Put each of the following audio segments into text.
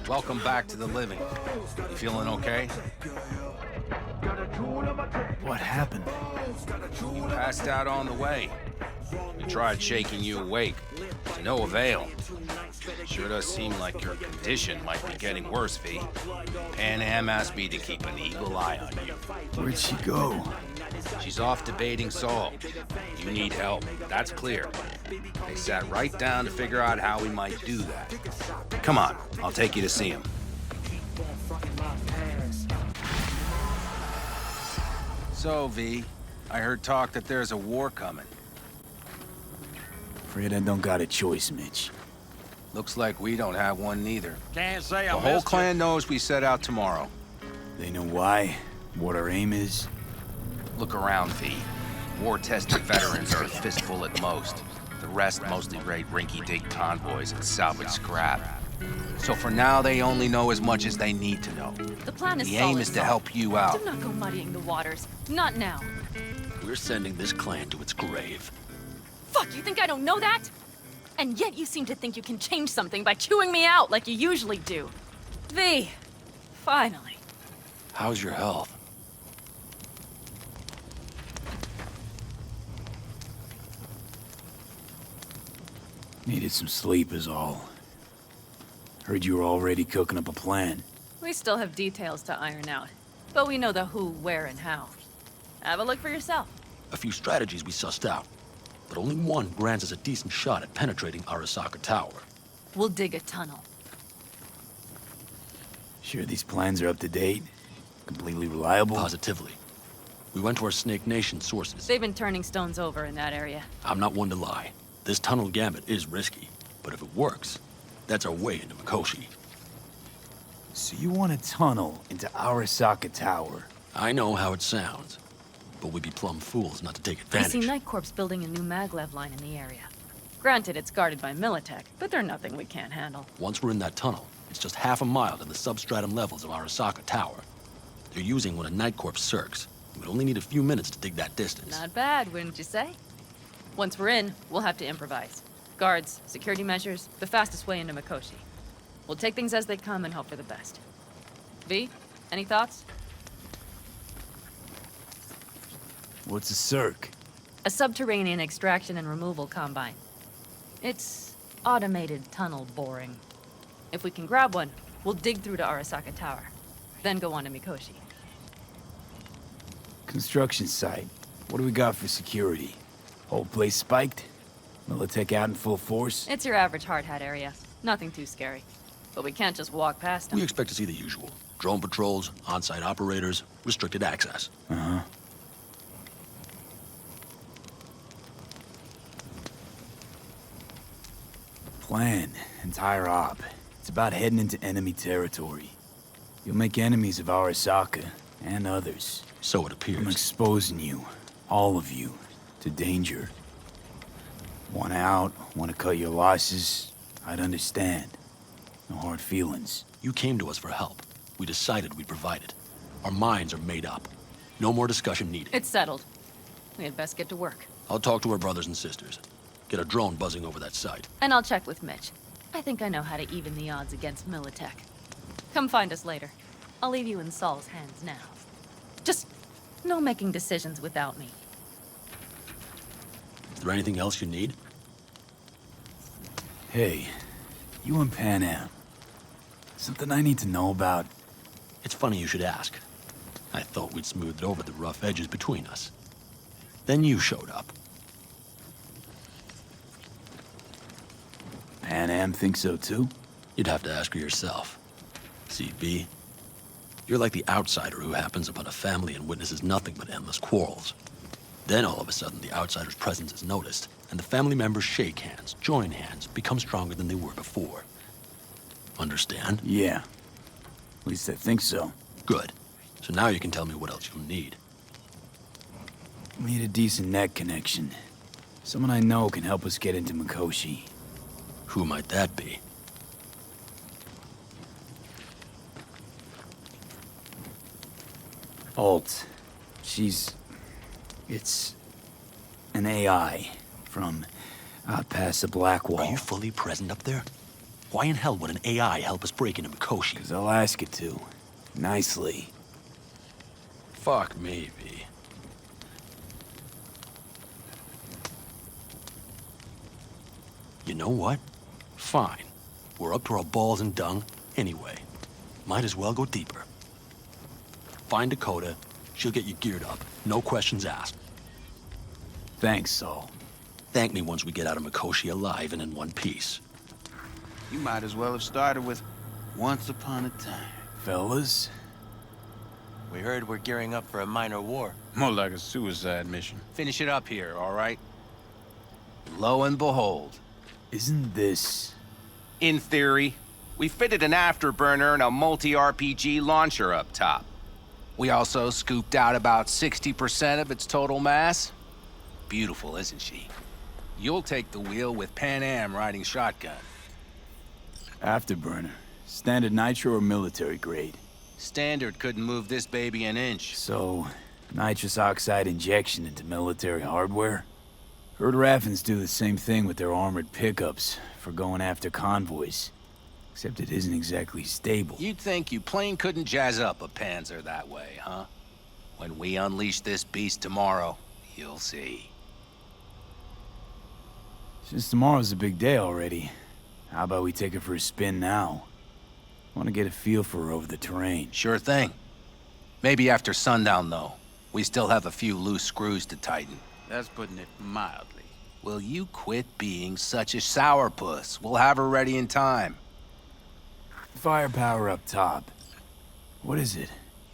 Welcome back to the living. You feeling okay? What happened? You passed out on the way. We tried shaking you awake. To no avail. Sure does seem like your condition might be getting worse, V. Pan Am asked me to keep an eagle eye on you. Where'd she go? She's off debating Saul. You need help, that's clear. They sat right down to figure out how we might do that. Come on, I'll take you to see him. So, V, I heard talk that there's a war coming. Afraid I don't got a choice, Mitch. Looks like we don't have one neither. Can't say I The whole missed clan knows we set out tomorrow. They know why, what our aim is. Look around, V. War-tested veterans are a fistful at most. The rest mostly raid rinky-dink convoys and salvage scrap. So for now, they only know as much as they need to know. The plan is The aim is to help you out. Do not go muddying the waters. Not now. We're sending this clan to its grave. Fuck, you think I don't know that? And yet you seem to think you can change something by chewing me out like you usually do. V, finally. How's your health? Needed some sleep is all. Heard you were already cooking up a plan. We still have details to iron out, but we know the who, where, and how. Have a look for yourself. A few strategies we sussed out, but only one grants us a decent shot at penetrating Arasaka Tower. We'll dig a tunnel. Sure these plans are up to date? Completely reliable? Positively. We went to our Snake Nation sources. They've been turning stones over in that area. I'm not one to lie. This tunnel gambit is risky, but if it works, that's our way into Mikoshi. So you want a tunnel into Arasaka Tower? I know how it sounds, but we'd be plumb fools not to take I advantage. see Night Corps building a new maglev line in the area. Granted, it's guarded by Militech, but they're nothing we can't handle. Once we're in that tunnel, it's just half a mile to the substratum levels of Arasaka Tower. They're using one of Night Corps' circs. We'd only need a few minutes to dig that distance. Not bad, wouldn't you say? Once we're in, we'll have to improvise. Guards, security measures, the fastest way into Mikoshi. We'll take things as they come and hope for the best. V, any thoughts? What's a circ? A subterranean extraction and removal combine. It's automated tunnel boring. If we can grab one, we'll dig through to Arasaka Tower, then go on to Mikoshi. Construction site. What do we got for security? Whole place spiked? Militech out in full force? It's your average hard hat area. Nothing too scary. But we can't just walk past them. We expect to see the usual. Drone patrols, on-site operators, restricted access. Uh-huh. Plan. Entire op. It's about heading into enemy territory. You'll make enemies of Arasaka, and others. So it I'm appears. exposing you, all of you, to danger. Want out, want to cut your losses, I'd understand. No hard feelings. You came to us for help. We decided we'd provide it. Our minds are made up. No more discussion needed. It's settled. We had best get to work. I'll talk to our brothers and sisters. Get a drone buzzing over that site. And I'll check with Mitch. I think I know how to even the odds against Militech. Come find us later. I'll leave you in Saul's hands now. Just no making decisions without me. Is there anything else you need? Hey, you and Pan Am. Something I need to know about? It's funny you should ask. I thought we'd smoothed over the rough edges between us. Then you showed up. Pan Am thinks so too? You'd have to ask her yourself. See, B, you're like the outsider who happens upon a family and witnesses nothing but endless quarrels. Then all of a sudden the outsider's presence is noticed, and the family members shake hands, join hands, become stronger than they were before. Understand? Yeah. At least I think so. Good. So now you can tell me what else you'll need. Need a decent net connection. Someone I know can help us get into Mikoshi. Who might that be? Alt. It's an AI from past the Black Wall. Are you fully present up there? Why in hell would an AI help us break into Mikoshi? 'Cause I'll ask it to. Nicely. Fuck me, V. You know what? Fine. We're up to our balls in dung anyway. Might as well go deeper. Find Dakota. She'll get you geared up. No questions asked. Thanks, Saul. Thank me once we get out of Mikoshi alive and in one piece. You might as well have started with Once Upon a Time. Fellas, We heard we're gearing up for a minor war. More like a suicide mission. Finish it up here, all right? Lo and behold, isn't this... in theory, we fitted an afterburner and a multi-RPG launcher up top. We also scooped out about 60% of its total mass. Beautiful, isn't she? You'll take the wheel with Pan Am riding shotgun. Afterburner? Standard nitro or military grade? Standard couldn't move this baby an inch. So, nitrous oxide injection into military hardware? Heard Raffens do the same thing with their armored pickups for going after convoys. Except it isn't exactly stable. You'd think you plain couldn't jazz up a Panzer that way, huh? When we unleash this beast tomorrow, you'll see. Since tomorrow's a big day already, how about we take her for a spin now? Want to get a feel for her over the terrain. Sure thing. Maybe after sundown, though. We still have a few loose screws to tighten. That's putting it mildly. Will you quit being such a sourpuss? We'll have her ready in time. Firepower up top. What is it?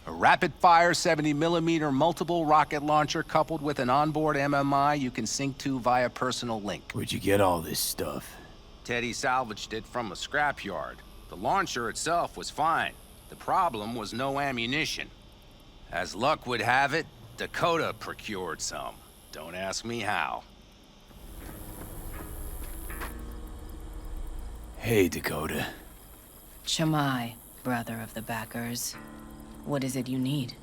A rapid-fire 70mm multiple rocket launcher coupled with an onboard MMI you can sync to via personal link. Where'd you get all this stuff? Teddy salvaged it from a scrapyard. The launcher itself was fine. The problem was no ammunition. As luck would have it, Dakota procured some. Don't ask me how. Hey, Dakota. Shamai, brother of the backers. What is it you need?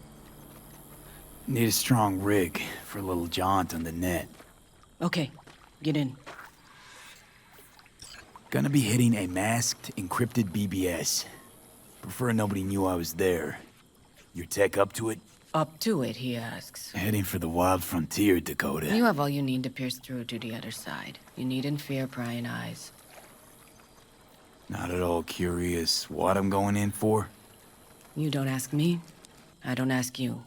Need a strong rig for a little jaunt on the net. Okay, get in. Gonna be hitting a masked, encrypted BBS. Prefer nobody knew I was there. Your tech up to it? Up to it, he asks. Heading for the wild frontier, Dakota. You have all you need to pierce through to the other side. You needn't fear prying eyes. Not at all curious what I'm going in for? You don't ask me, I don't ask you.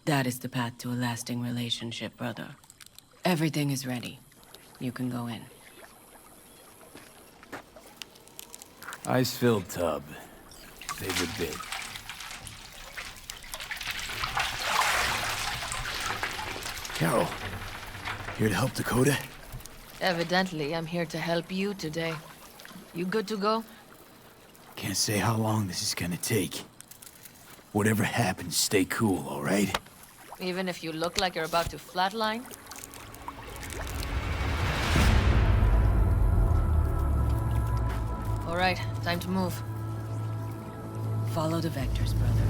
That is the path to a lasting relationship, brother. Everything is ready. You can go in. Ice-filled tub. Favorite bit. Carol, here to help Dakota? Evidently, I'm here to help you today. You good to go? Can't say how long this is gonna take. Whatever happens, stay cool, all right? Even if you look like you're about to flatline? All right, time to move. Follow the vectors, brother.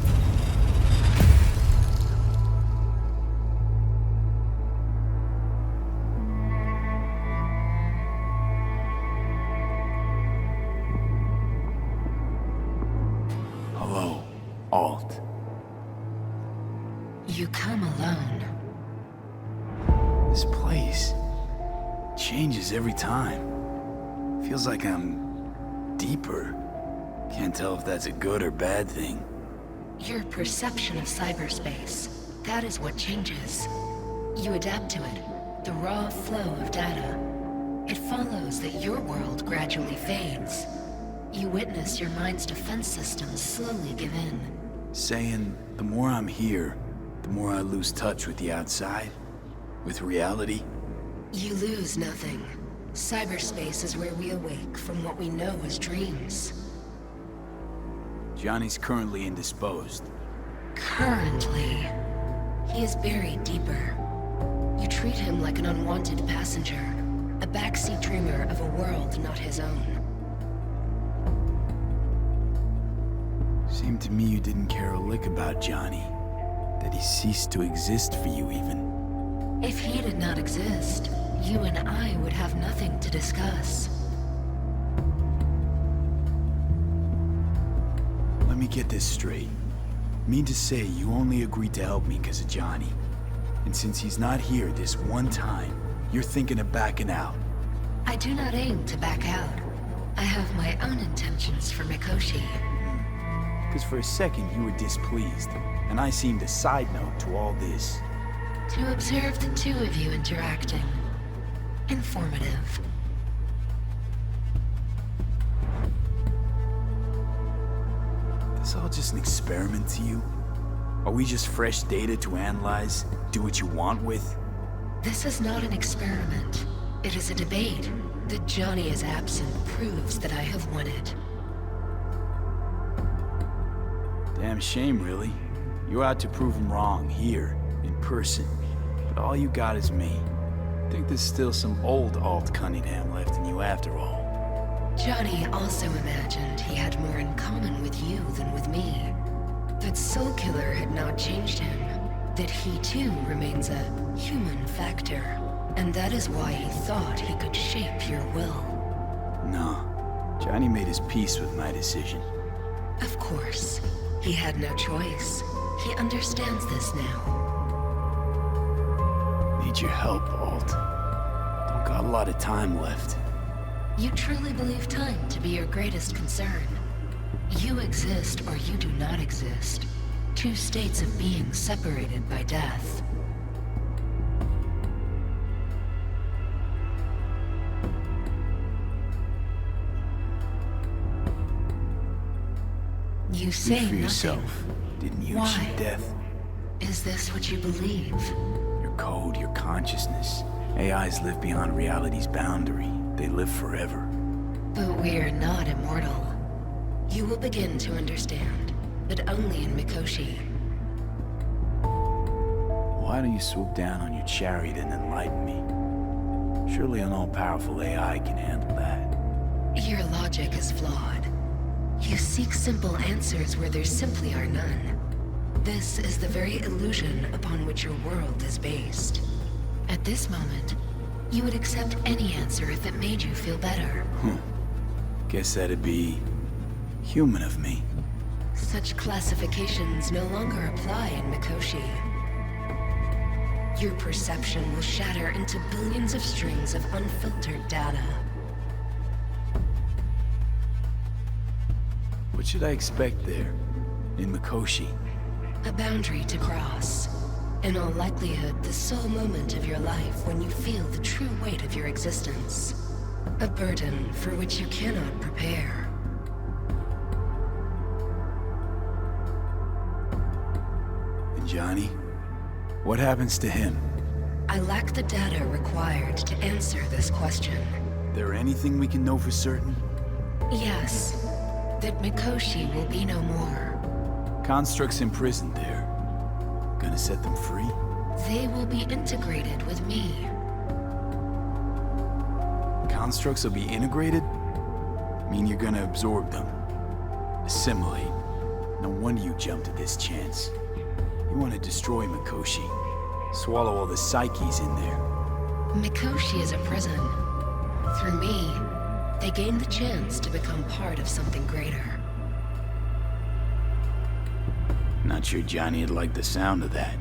Hello, Alt. You come alone. This place changes every time. Feels like I'm deeper. Can't tell if that's a good or bad thing. Your perception of cyberspace, that is what changes. You adapt to it, the raw flow of data. It follows that your world gradually fades. You witness your mind's defense systems slowly give in. Saying the more I'm here, the more I lose touch with the outside, with reality. You lose nothing. Cyberspace is where we awake from what we know as dreams. Johnny's currently indisposed. Currently, he is buried deeper. You treat him like an unwanted passenger, a backseat dreamer of a world not his own. Seemed to me you didn't care a lick about Johnny. That he ceased to exist for you even. If he did not exist, you and I would have nothing to discuss. let me get this straight. Mean to say you only agreed to help me because of Johnny. And since he's not here this one time, you're thinking of backing out. I do not aim to back out. I have my own intentions for Mikoshi. Because for a second you were displeased, and I seemed a side note to all this. To observe the two of you interacting. Informative. This all just an experiment to you? Are we just fresh data to analyze, do what you want with? This is not an experiment. It is a debate. That Johnny is absent proves that I have won it. Damn shame, really. You're out to prove him wrong, here, in person. But all you got is me. Think there's still some old Alt Cunningham left in you after all. Johnny also imagined he had more in common with you than with me. That Soul Killer had not changed him. That he too remains a human factor. And that is why he thought he could shape your will. No. Johnny made his peace with my decision. Of course. He had no choice. He understands this now. Need your help, Alt. Don't got a lot of time left. You truly believe time to be your greatest concern. You exist or you do not exist. Two states of being separated by death. You say Speak for nothing. yourself. Didn't you Why? cheat death? Is this what you believe? Your code, your consciousness. AIs live beyond reality's boundary. They live forever. But we are not immortal. You will begin to understand, but only in Mikoshi. Why don't you swoop down on your chariot and enlighten me? Surely an all-powerful AI can handle that. Your logic is flawed. You seek simple answers where there simply are none. This is the very illusion upon which your world is based. At this moment, you would accept any answer if it made you feel better. Guess that'd be human of me. Such classifications no longer apply in Mikoshi. Your perception will shatter into billions of strings of unfiltered data. What should I expect there, in Mikoshi? A boundary to cross. In all likelihood, the sole moment of your life when you feel the true weight of your existence. A burden for which you cannot prepare. And Johnny? What happens to him? I lack the data required to answer this question. There anything we can know for certain? Yes, that Mikoshi will be no more. Constructs imprisoned there. Gonna set them free? They will be integrated with me. Constructs will be integrated? Mean you're gonna absorb them. Assimilate. No wonder you jumped at this chance. You want to destroy Mikoshi. Swallow all the psyches in there. Mikoshi is a prison. Through me, they gain the chance to become part of something greater. Not sure Johnny'd like the sound of that.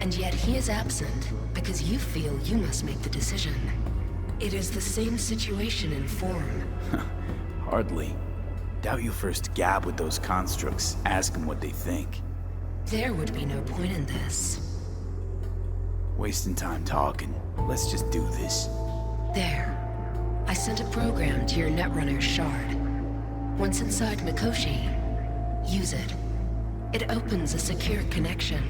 And yet he is absent because you feel you must make the decision. It is the same situation in form. Hardly. Doubt you'll first gab with those constructs, ask them what they think. There would be no point in this. Wasting time talking. Let's just do this. There. I sent a program to your Netrunner's shard. Once inside Mikoshi, use it. It opens a secure connection.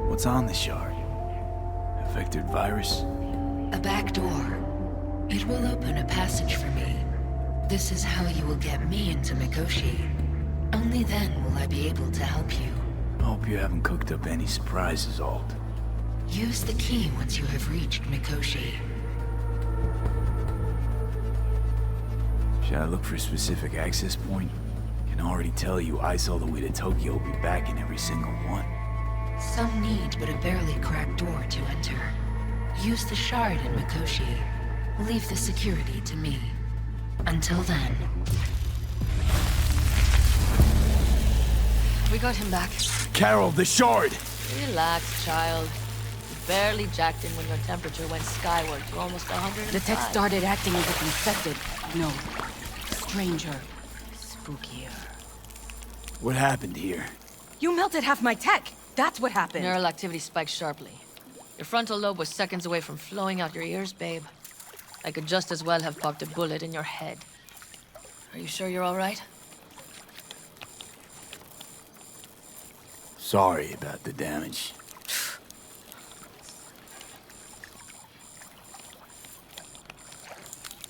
What's on the shard? A vectored virus? A back door. It will open a passage for me. This is how you will get me into Mikoshi. Only then will I be able to help you. I hope you haven't cooked up any surprises, Alt. Use the key once you have reached Mikoshi. Should I look for a specific access point? Can already tell you ice all the way to Tokyo will be back in every single one. Some need but a barely cracked door to enter. Use the shard in Mikoshi. Leave the security to me. Until then... We got him back. Carol, the shard! Relax, child. You barely jacked in when your temperature went skyward to almost 105. The tech started acting as if infected. No. Stranger. Spookier. What happened here? You melted half my tech! That's what happened! Neural activity spiked sharply. Your frontal lobe was seconds away from flowing out your ears, babe. I could just as well have popped a bullet in your head. Are you sure you're all right? Sorry about the damage.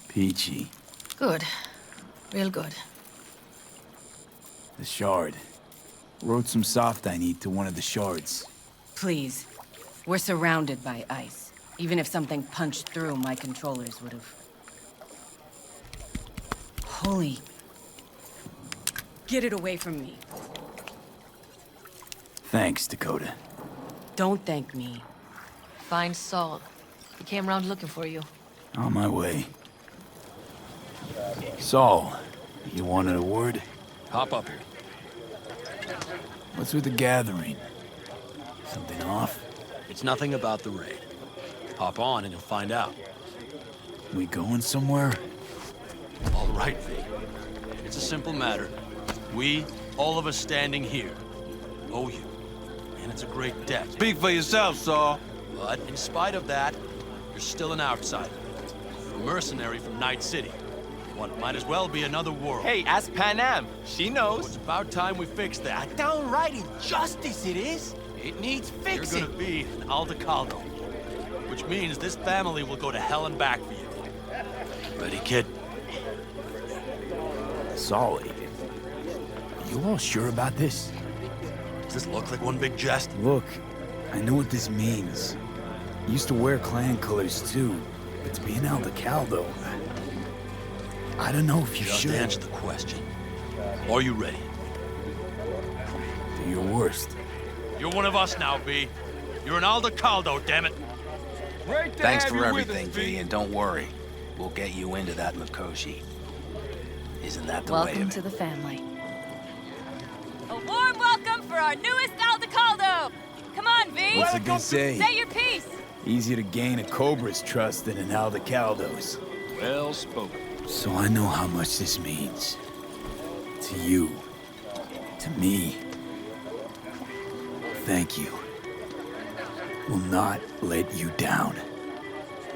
Peachy. Good. Real good. The shard. Wrote some soft I need to one of the shards. Please. We're surrounded by ice. Even if something punched through, my controllers would have... Holy... Get it away from me. Thanks, Dakota. Don't thank me. Find Saul. He came round looking for you. On my way. Saul, you wanted a word? Hop up here. What's with the gathering? Something off? It's nothing about the raid. Hop on and you'll find out. We going somewhere? All right, V. It's a simple matter. We, all of us standing here, owe you. And it's a great debt. Speak for yourself, Saul. But in spite of that, you're still an outsider. A mercenary from Night City. What might as well be another world. Hey, ask Panam. She So knows. it's about time we fix that. Downright injustice it is. It needs You're fixing. gonna be an Aldecaldo. Which means this family will go to hell and back for you. Ready, kid? Saul, you all sure about this? Does this look like one big jest? Look, I know what this means. Used to wear clan colors too, but to be an Aldecaldo, I don't know if you Just should. answer the question. Are you ready? Do your worst. You're one of us now, V. You're an Aldecaldo, damn it. Thanks for everything, V, and don't worry. We'll get you into that Mikoshi. Isn't that the way Welcome of to it? the family. A warm welcome for our newest Aldecaldo! Come on, V! What's it gonna say? Say your piece! Easier to gain a Cobra's trust than an Aldecaldo's. Well spoken. So I know how much this means. To you. To me. Thank you. Will not let you down.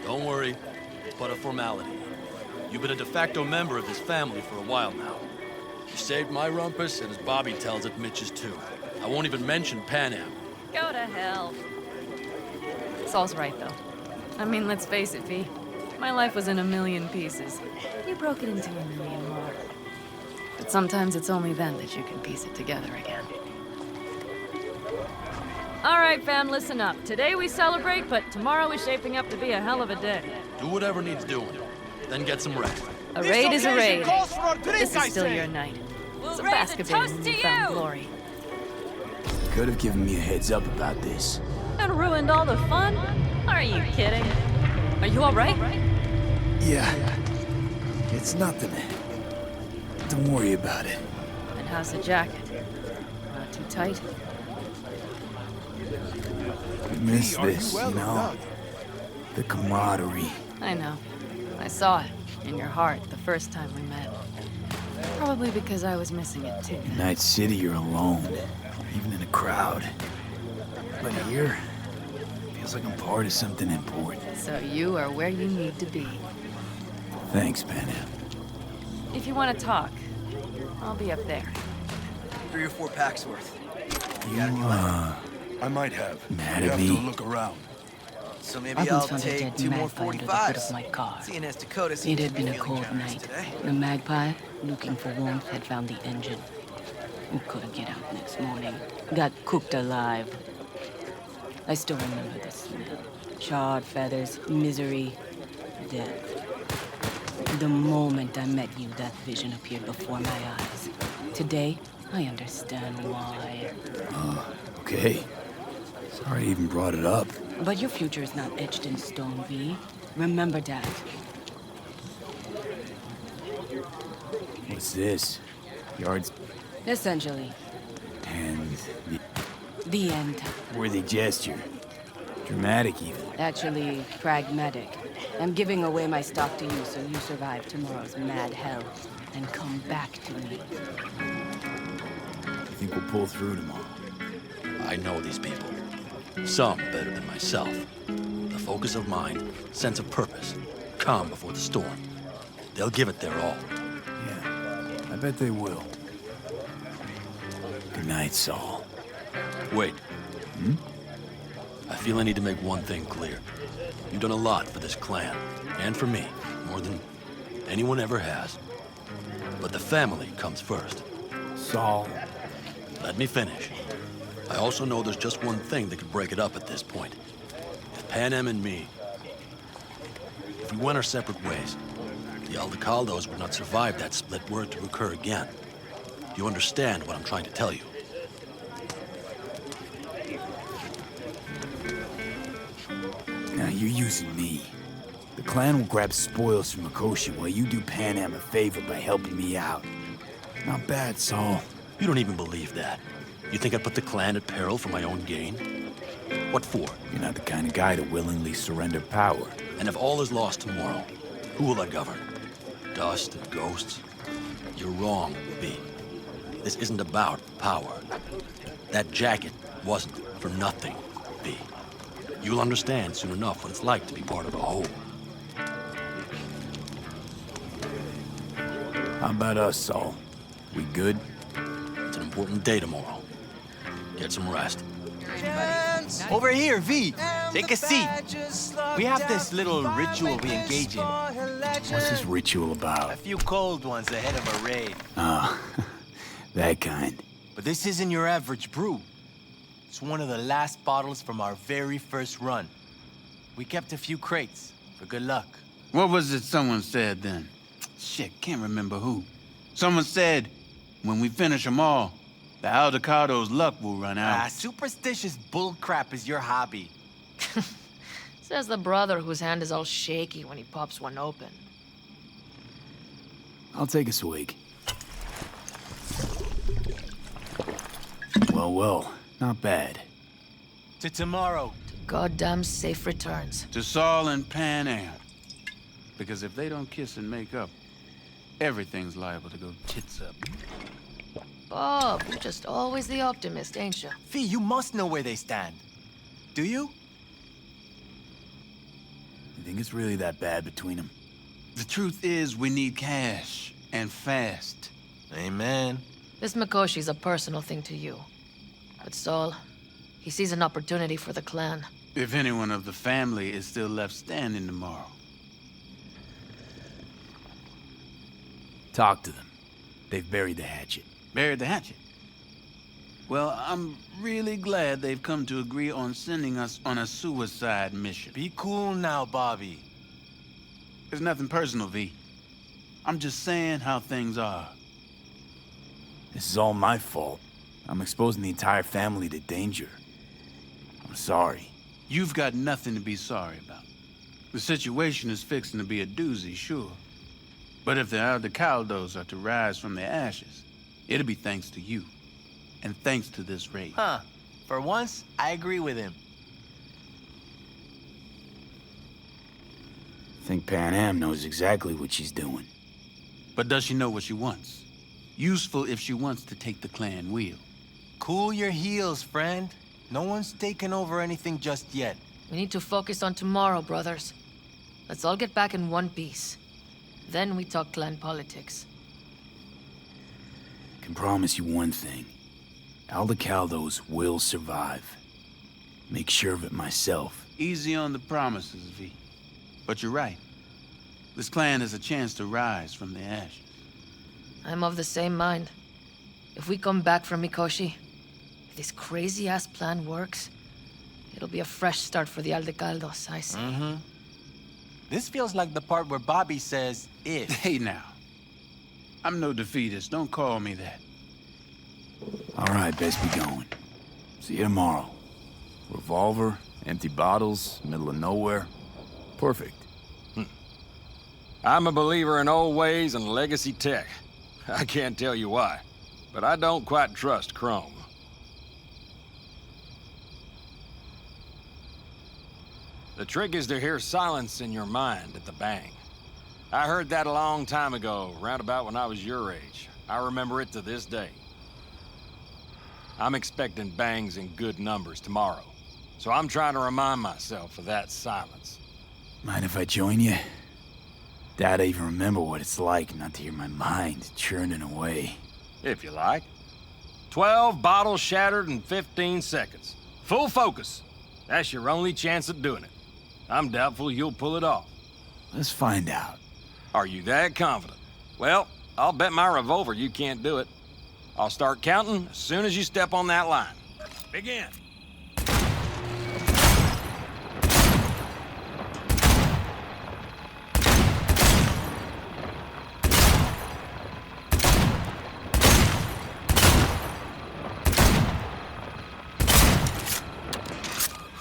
Don't worry, but a formality. You've been a de facto member of this family for a while now. You saved my rumpus, and as Bobby tells it, Mitch's too. I won't even mention Panam. Go to hell. Saul's right, though. I mean, let's face it, V. My life was in a million pieces. You broke it into a million more. But sometimes it's only then that you can piece it together again. All right, fam, listen up. Today we celebrate, but tomorrow is shaping up to be a hell of a day. Do whatever needs doing, then get some rest. A raid is a raid. This This is still your night. We'll So raise bask a a bit in toast to newfound you! glory. Could have given me a heads up about this. And ruined all the fun? Are you kidding? Are you all right? Yeah. It's nothing. Don't worry about it. And how's the jacket? Not too tight? Miss this, you know? The camaraderie. I know. I saw it in your heart the first time we met. Probably because I was missing it too. In Night City, you're alone, even in a crowd. But here, feels like I'm part of something important. So you are where you need to be. Thanks, Panam. If you want to talk, I'll be up there. 3 or 4 packs worth. You, I might have. mad You at have me? to look around. So maybe I've I'll found a take dead 2 more magpie under the hood 45s. of my car. Seeing as Dakota It seems to had be been a feeling cold generous night. today. The magpie, looking for warmth, had found the engine. We couldn't get out next morning. Got cooked alive. I still remember the smell. Charred feathers, misery, death. The moment I met you, that vision appeared before my eyes. Today, I understand why. Okay. Sorry I even brought it up. But your future is not etched in stone, V. Remember that. What's this? Yards. Essentially. And The end. worthy gesture. Dramatic, even. Actually, pragmatic. I'm giving away my stock to you so you survive tomorrow's mad hell and come back to me. I think we'll pull through tomorrow. I know these people. Some better than myself. The focus of mind, sense of purpose, calm before the storm. They'll give it their all. Yeah, I bet they will. Good night, Saul. Wait. I feel I need to make one thing clear. You've done a lot for this clan, and for me, more than anyone ever has. But the family comes first. Saul. Let me finish. I also know there's just one thing that could break it up at this point. If Panem and me, if we went our separate ways, the Aldecaldos would not survive that split were it to occur again. Do you understand what I'm trying to tell you? Now you're using me. The clan will grab spoils from Mikoshi while you do Panem a favor by helping me out. Not bad, Saul. You don't even believe that. You think I'd put the clan at peril for my own gain? What for? You're not the kind of guy to willingly surrender power. And if all is lost tomorrow, who will I govern? Dust and ghosts? You're wrong, V. This isn't about power. That jacket wasn't for nothing, V. You'll understand soon enough what it's like to be part of a whole. How about us, Saul? We good? It's an important day tomorrow. Get some rest. Over here, V. Take a seat. We have this little ritual we engage in. What's this ritual A about? few cold ones ahead of a raid. Oh, that kind. But this isn't your average brew. It's one of the last bottles from our very first run. We kept a few crates for good luck. What was it someone said then? Shit, can't remember who. Someone said, when we finish them all, the Aldecaldo's luck will run out. Superstitious bullcrap is your hobby. Says the brother whose hand is all shaky when he pops one open. I'll take a swig. Well, not bad. To tomorrow. Goddamn safe returns. To Saul and Pan Am. Because if they don't kiss and make up, everything's liable to go tits up. Bob, you're just always the optimist, ain't you? V, you must know where they stand. Do you? You think it's really that bad between them? The truth is, we need cash, and fast. Amen. This Mikoshi's a personal thing to you. But Saul, he sees an opportunity for the clan. If anyone of the family is still left standing tomorrow. Talk to them. They've buried the hatchet. Buried the hatchet. Well, I'm really glad they've come to agree on sending us on a suicide mission. Be cool now, Bobby. It's nothing personal, V. I'm just saying how things are. This is all my fault. I'm exposing the entire family to danger. I'm sorry. You've got nothing to be sorry about. The situation is fixing to be a doozy, sure. But if the Aldecaldos are to rise from their ashes, it'll be thanks to you. And thanks to this raid. Huh. For once, I agree with him. I think Pan Am knows exactly what she's doing. But does she know what she wants? Useful if she wants to take the clan wheel. Cool your heels, friend. No one's taken over anything just yet. We need to focus on tomorrow, brothers. Let's all get back in one piece. Then we talk clan politics. Can promise you one thing. Aldecaldos will survive. Make sure of it myself. Easy on the promises, V. But you're right. This clan has a chance to rise from the ashes. I'm of the same mind. If we come back from Mikoshi, if this crazy-ass plan works, it'll be a fresh start for the Aldecaldos, I say. Mm-hmm. This feels like the part where Bobby says, if. Hey now. I'm no defeatist, don't call me that. All right, best be going. See you tomorrow. Revolver, empty bottles, middle of nowhere. Perfect. I'm a believer in old ways and legacy tech. I can't tell you why, but I don't quite trust Chrome. The trick is to hear silence in your mind at the bang. I heard that a long time ago, round about when I was your age. I remember it to this day. I'm expecting bangs in good numbers tomorrow, so I'm trying to remind myself of that silence. Mind if I join you? Doubt I even remember what it's like not to hear my mind churning away. If you like. 12 bottles shattered in 15 seconds. Full focus. That's your only chance at doing it. I'm doubtful you'll pull it off. Let's find out. Are you that confident? Well, I'll bet my revolver you can't do it. I'll start counting as soon as you step on that line. Begin.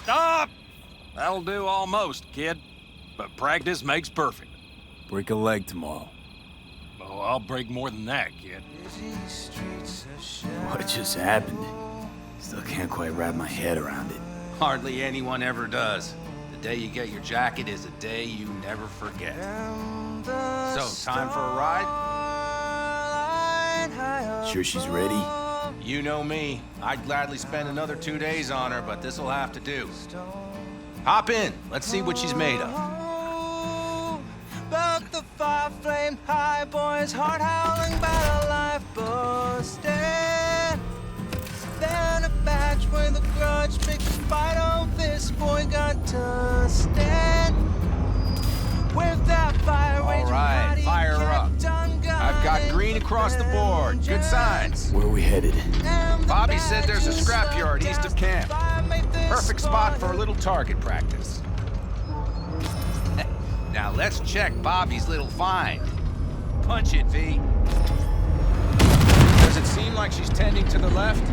Stop! That'll do almost, kid. But practice makes perfect. Break a leg tomorrow. Oh, I'll break more than that, kid. What just happened? Still can't quite wrap my head around it. Hardly anyone ever does. The day you get your jacket is a day you never forget. So, time for a ride? Sure she's ready? You know me. I'd gladly spend another 2 days on her, but this'll have to do. Hop in. Let's see what she's made of. But the fire flamed high, boys, heart howling, battle life busted. Then a batch with a grudge, big fight on this boy got to stand. With that fire All right, fire up. I've got green across the board. Good signs. Where are we headed? Bobby said there's a scrapyard east of camp. Perfect spot for a little target practice. Now let's check Bobby's little find. Punch it, V. Does it seem like she's tending to the left?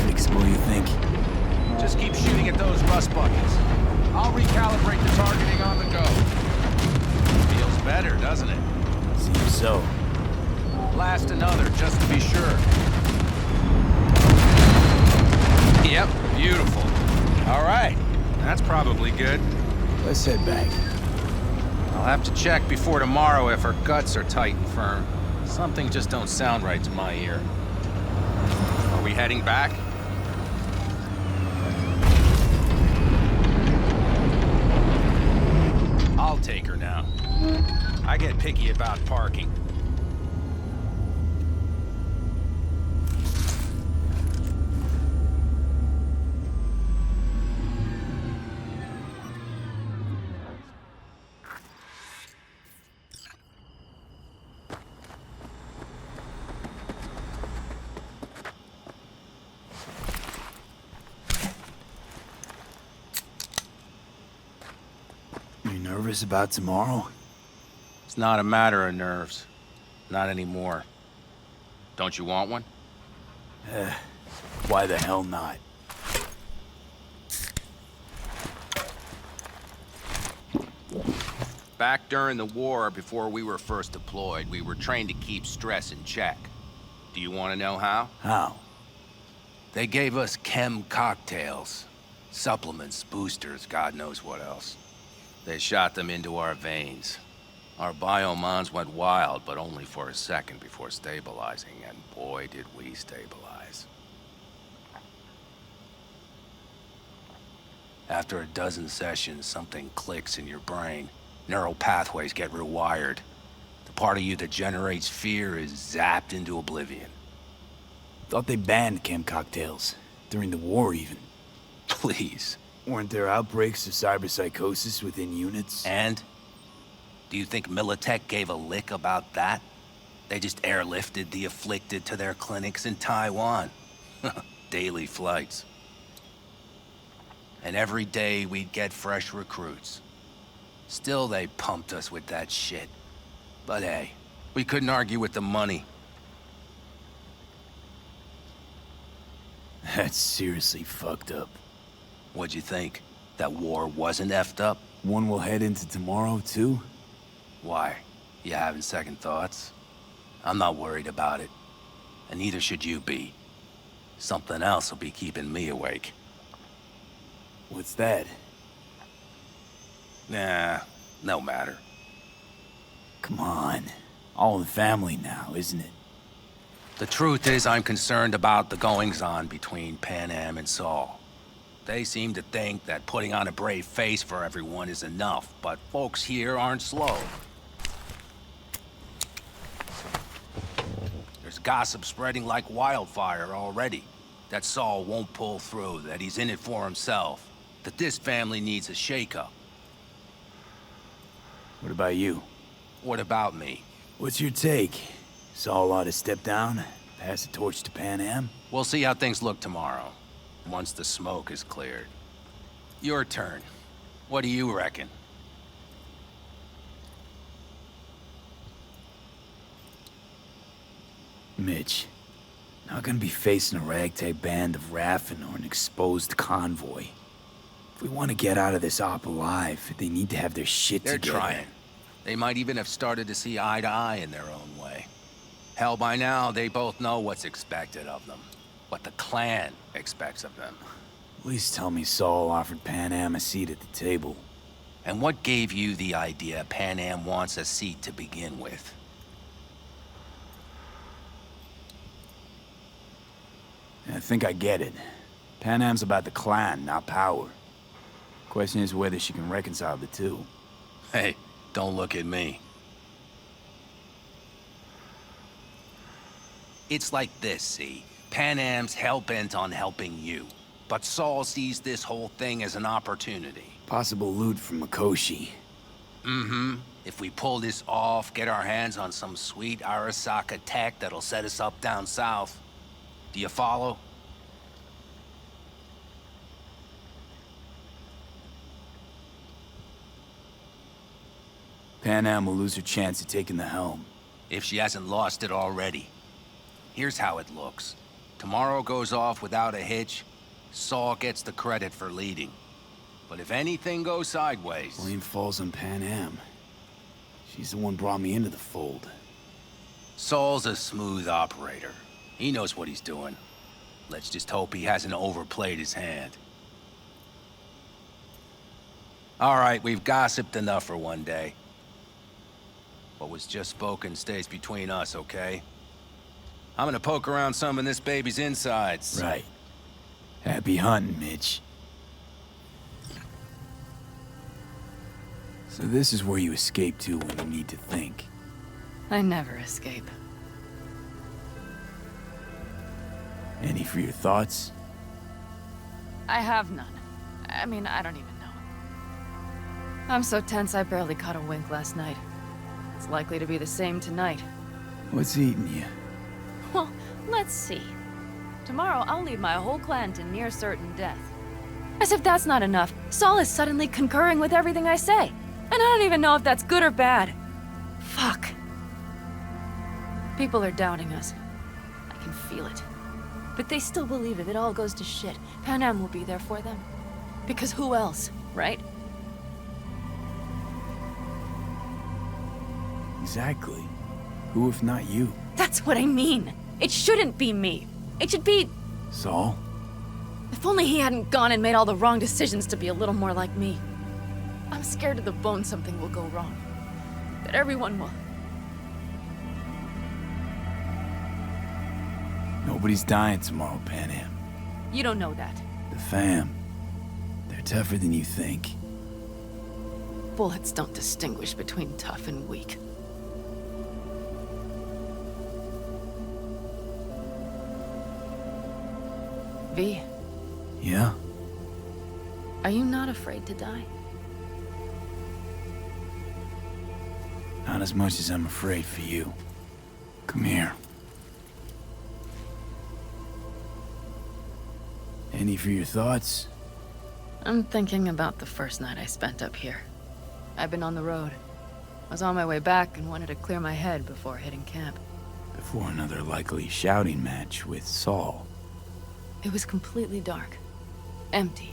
Fixable, you think? Just keep shooting at those rust buckets. I'll recalibrate the targeting on the go. Feels better, doesn't it? Seems so. Blast another, just to be sure. Yep, beautiful. All right, that's probably good. Let's head back. I'll have to check before tomorrow if her guts are tight and firm. Something just don't sound right to my ear. Are we heading back? I'll take her now. I get picky about parking. You nervous about tomorrow? It's not a matter of nerves. Not anymore. Don't you want one? Why the hell not? Back during the war, before we were first deployed, we were trained to keep stress in check. Do you want to know how? How? They gave us chem cocktails. Supplements, boosters, God knows what else. They shot them into our veins. Our biomons went wild, but only for a second before stabilizing, and boy did we stabilize. After a dozen sessions, something clicks in your brain. Neural pathways get rewired. The part of you that generates fear is zapped into oblivion. Thought they banned chem cocktails. During the war, even. Please. Weren't there outbreaks of cyberpsychosis within units? And? Do you think Militech gave a lick about that? They just airlifted the afflicted to their clinics in Taiwan. Daily flights. And every day we'd get fresh recruits. Still they pumped us with that shit. But hey, we couldn't argue with the money. That's seriously fucked up. What'd you think? That war wasn't effed up? One will head into tomorrow, too? Why? You having second thoughts? I'm not worried about it. And neither should you be. Something else will be keeping me awake. What's that? Nah, no matter. Come on. All in the family now, isn't it? The truth is, I'm concerned about the goings-on between Pan Am and Saul. They seem to think that putting on a brave face for everyone is enough, but folks here aren't slow. There's gossip spreading like wildfire already. That Saul won't pull through, that he's in it for himself, that this family needs a shake-up. What about you? What about me? What's your take? Saul ought to step down, pass the torch to Pan Am? We'll see how things look tomorrow, once the smoke is cleared. Your turn. What do you reckon? Mitch, not gonna be facing a ragtag band of Raffen or an exposed convoy. If we want to get out of this op alive, they need to have their shit They're together. trying. They might even have started to see eye to eye in their own way. Hell, by now, they both know what's expected of them. What the clan expects of them. At least tell me Saul offered Pan Am a seat at the table. And what gave you the idea Pan Am wants a seat to begin with? I think I get it. Pan Am's about the clan, not power. Question is whether she can reconcile the two. Hey, don't look at me. It's like this, see? Pan Am's hell-bent on helping you. But Saul sees this whole thing as an opportunity. Possible loot from Mikoshi. Mm-hmm. If we pull this off, get our hands on some sweet Arasaka tech that'll set us up down south. Do you follow? Pan Am will lose her chance at taking the helm. If she hasn't lost it already. Here's how it looks. Tomorrow goes off without a hitch. Saul gets the credit for leading. But if anything goes sideways... Blame falls on Pan Am. She's the one brought me into the fold. Saul's a smooth operator. He knows what he's doing. Let's just hope he hasn't overplayed his hand. All right, we've gossiped enough for one day. What was just spoken stays between us, okay? I'm gonna poke around some of this baby's insides. Right. Happy hunting, Mitch. So this is where you escape to when you need to think. I never escape. Any for your thoughts? I have none. I mean, I don't even know. I'm so tense I barely caught a wink last night. It's likely to be the same tonight. What's eating you? Well, let's see. Tomorrow I'll lead my whole clan to near certain death. As if that's not enough, Saul is suddenly concurring with everything I say. And I don't even know if that's good or bad. Fuck. People are doubting us. I can feel it. But they still believe if it all goes to shit, Pan Am will be there for them. Because who else, right? Exactly. Who if not you? That's what I mean. It shouldn't be me. It should be... Saul? If only he hadn't gone and made all the wrong decisions to be a little more like me. I'm scared to the bone something will go wrong. That everyone will... Nobody's dying tomorrow, Pan Am. You don't know that. The fam. They're tougher than you think. Bullets don't distinguish between tough and weak. V, Yeah? are you not afraid to die? Not as much as I'm afraid for you. Come here. Any for your thoughts? I'm thinking about the first night I spent up here. I've been on the road. I was on my way back and wanted to clear my head before hitting camp. Before another likely shouting match with Saul. It was completely dark. Empty.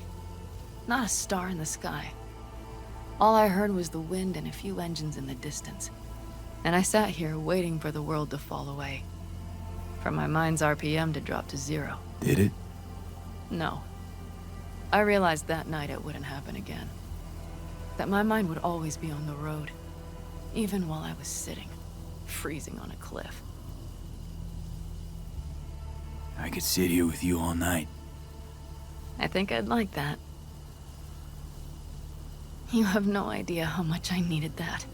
Not a star in the sky. All I heard was the wind and a few engines in the distance. And I sat here waiting for the world to fall away. For my mind's RPM to drop to 0. Did it? No. I realized that night it wouldn't happen again. That my mind would always be on the road, even while I was sitting, freezing on a cliff. I could sit here with you all night. I think I'd like that. You have no idea how much I needed that.